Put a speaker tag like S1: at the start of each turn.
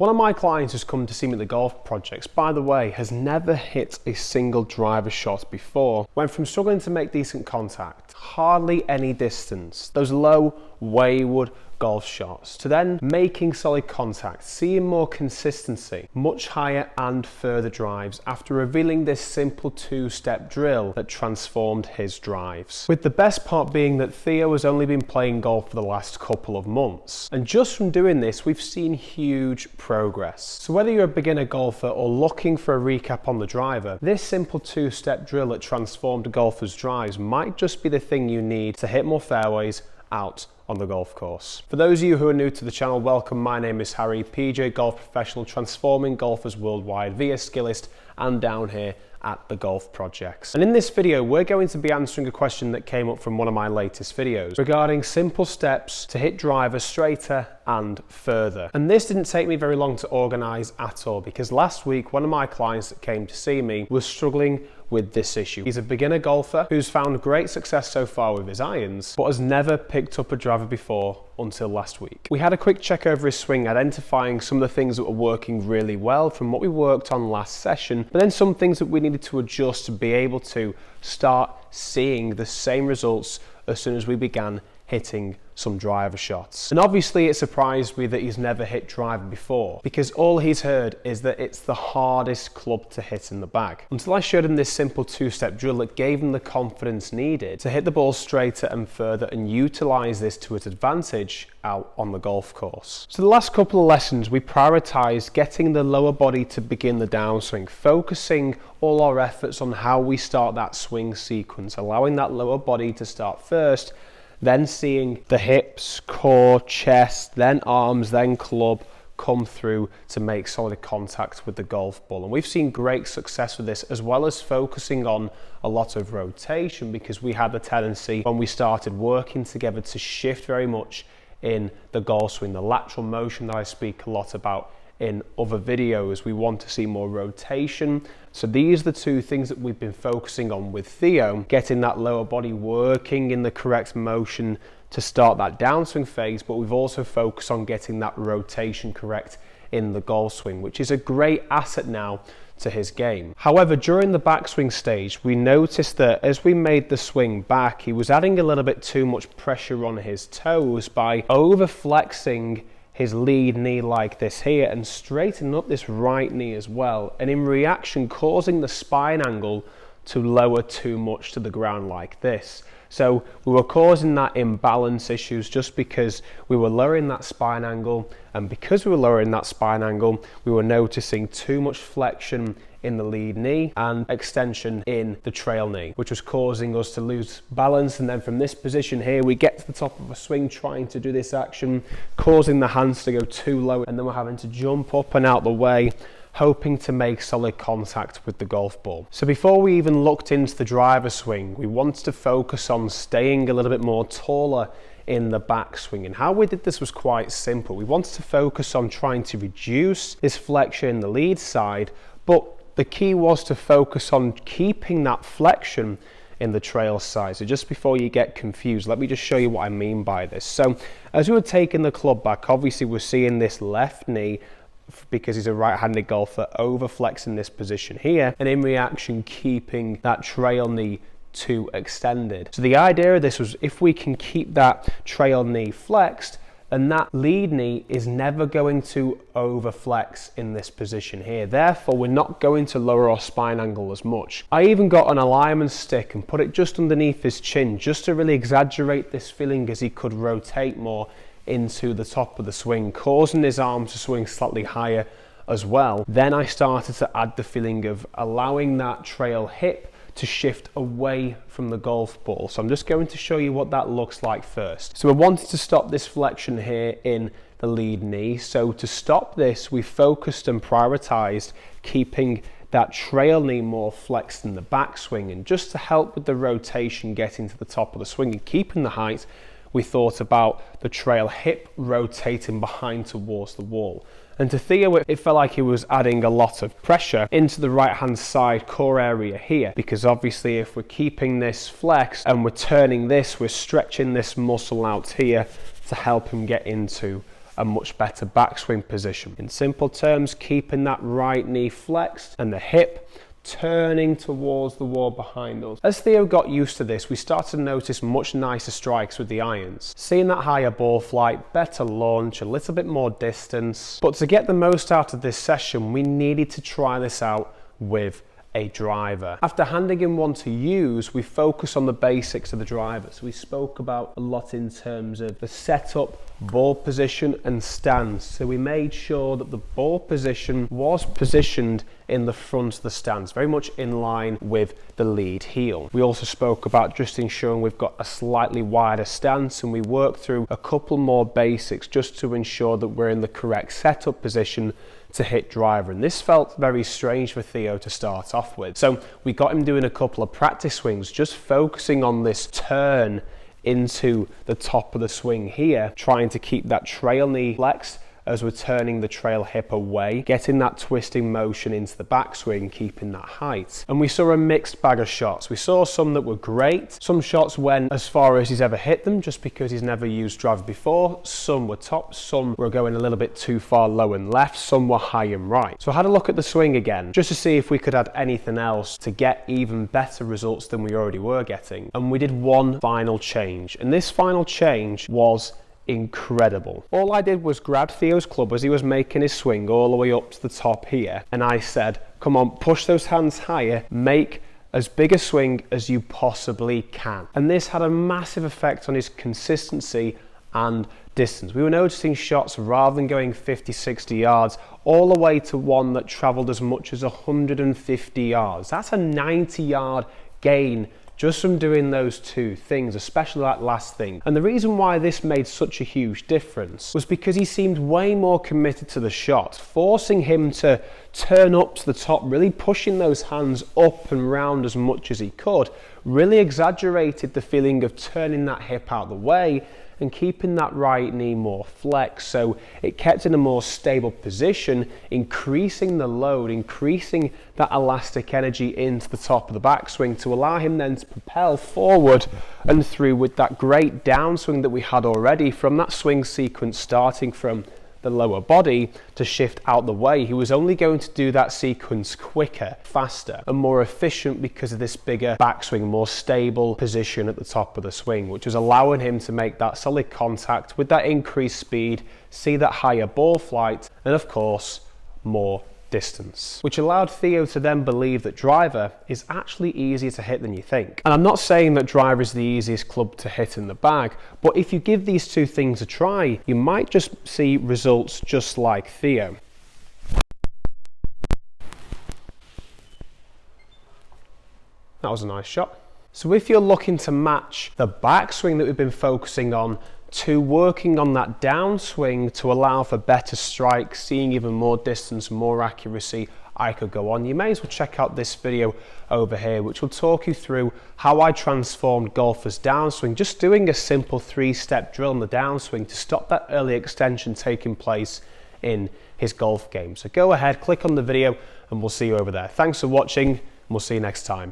S1: One of my clients who's come to see me at the golf projects, by the way, has never hit a single driver shot before. Went from struggling to make decent contact, hardly any distance, those low, wayward golf shots, to then making solid contact, seeing more consistency, much higher and further drives after revealing this simple two-step drill that transformed his drives. With the best part being that Theo has only been playing golf for the last couple of months. And just from doing this, we've seen huge progress. So whether you're a beginner golfer or looking for a recap on the driver, this simple two-step drill that transformed a golfer's drives might just be the thing you need to hit more fairways out on the golf course. For those of you who are new to the channel, welcome. My name is Harry, PJ golf professional, transforming golfers worldwide via Skillist and down here at the golf projects. And in this video, we're going to be answering a question that came up from one of my latest videos regarding simple steps to hit drivers straighter and further. And this didn't take me very long to organize at all, because last week, one of my clients that came to see me was struggling with this issue. He's a beginner golfer who's found great success so far with his irons, but has never picked up a driver before until last week. We had a quick check over his swing, identifying some of the things that were working really well from what we worked on last session, but then some things that we needed to adjust to be able to start seeing the same results as soon as we began hitting some driver shots. And obviously it surprised me that he's never hit driver before, because all he's heard is that it's the hardest club to hit in the bag. Until I showed him this simple two-step drill that gave him the confidence needed to hit the ball straighter and further and utilize this to its advantage out on the golf course. So the last couple of lessons, we prioritized getting the lower body to begin the downswing, focusing all our efforts on how we start that swing sequence, allowing that lower body to start first, then seeing the hips, core, chest, then arms, then club come through to make solid contact with the golf ball. And we've seen great success with this, as well as focusing on a lot of rotation, because we had the tendency when we started working together to shift very much in the golf swing, the lateral motion that I speak a lot about in other videos. We want to see more rotation. So these are the two things that we've been focusing on with Theo, getting that lower body working in the correct motion to start that downswing phase, but we've also focused on getting that rotation correct in the golf swing, which is a great asset now to his game. However, during the backswing stage, we noticed that as we made the swing back, he was adding a little bit too much pressure on his toes by over flexing his lead knee like this here and straightening up this right knee as well, and in reaction causing the spine angle to lower too much to the ground like this. So we were causing that imbalance issues just because we were lowering that spine angle, and because we were lowering that spine angle, we were noticing too much flexion in the lead knee and extension in the trail knee, which was causing us to lose balance. And then from this position here, we get to the top of a swing trying to do this action, causing the hands to go too low, and then we're having to jump up and out the way, hoping to make solid contact with the golf ball. So before we even looked into the driver swing, we wanted to focus on staying a little bit more taller in the backswing. And how we did this was quite simple. We wanted to focus on trying to reduce this flexion in the lead side, but the key was to focus on keeping that flexion in the trail side. So just before you get confused, let me just show you what I mean by this. So as we were taking the club back, obviously we're seeing this left knee, because he's a right-handed golfer, over flexing this position here, and in reaction keeping that trail knee too extended. So the idea of this was, if we can keep that trail knee flexed, and that lead knee is never going to overflex in this position here. Therefore, we're not going to lower our spine angle as much. I even got an alignment stick and put it just underneath his chin, just to really exaggerate this feeling as he could rotate more into the top of the swing, causing his arm to swing slightly higher as well. Then I started to add the feeling of allowing that trail hip to shift away from the golf ball. So I'm just going to show you what that looks like first. So we wanted to stop this flexion here in the lead knee. So to stop this, we focused and prioritized keeping that trail knee more flexed in the backswing. And just to help with the rotation getting to the top of the swing and keeping the height, we thought about the trail hip rotating behind towards the wall. And to Theo, it felt like he was adding a lot of pressure into the right-hand side core area here, because obviously if we're keeping this flexed and we're turning this, we're stretching this muscle out here to help him get into a much better backswing position. In simple terms, keeping that right knee flexed and the hip turning towards the wall behind us. As Theo got used to this, we started to notice much nicer strikes with the irons. Seeing that higher ball flight, better launch, a little bit more distance. But to get the most out of this session, we needed to try this out with a driver. After handing him one to use, we focused on the basics of the driver. So we spoke about a lot in terms of the setup, ball position and stance. So we made sure that the ball position was positioned in the front of the stance, very much in line with the lead heel. We also spoke about just ensuring we've got a slightly wider stance, and we worked through a couple more basics just to ensure that we're in the correct setup position to hit driver. And this felt very strange for Theo to start off with. So we got him doing a couple of practice swings, just focusing on this turn into the top of the swing here, trying to keep that trail knee flexed as we're turning the trail hip away, getting that twisting motion into the backswing, keeping that height. And we saw a mixed bag of shots. We saw some that were great. Some shots went as far as he's ever hit them, just because he's never used driver before. Some were top, some were going a little bit too far low and left, some were high and right. So I had a look at the swing again, just to see if we could add anything else to get even better results than we already were getting. And we did one final change. And this final change was incredible. All I did was grab Theo's club as he was making his swing all the way up to the top here, and I said, come on, push those hands higher, make as big a swing as you possibly can. And this had a massive effect on his consistency and distance. We were noticing shots, rather than going 50-60 yards, all the way to one that traveled as much as 150 yards. That's a 90-yard gain just from doing those two things, especially that last thing. And the reason why this made such a huge difference was because he seemed way more committed to the shot, forcing him to turn up to the top, really pushing those hands up and round as much as he could, really exaggerated the feeling of turning that hip out of the way and keeping that right knee more flexed. So it kept in a more stable position, increasing the load, increasing that elastic energy into the top of the backswing to allow him then to propel forward and through with that great downswing that we had already from that swing sequence, starting from the lower body to shift out the way. He was only going to do that sequence quicker, faster and more efficient because of this bigger backswing, more stable position at the top of the swing, which was allowing him to make that solid contact with that increased speed, see that higher ball flight, and of course more distance, which allowed Theo to then believe that driver is actually easier to hit than you think. And I'm not saying that driver is the easiest club to hit in the bag, but if you give these two things a try, you might just see results just like Theo. That was a nice shot. So if you're looking to match the backswing that we've been focusing on to working on that downswing to allow for better strikes, seeing even more distance, more accuracy, I could go on. You may as well check out this video over here, which will talk you through how I transformed golfer's downswing, just doing a simple 3-step drill on the downswing to stop that early extension taking place in his golf game. So go ahead, click on the video, and we'll see you over there. Thanks for watching, and we'll see you next time.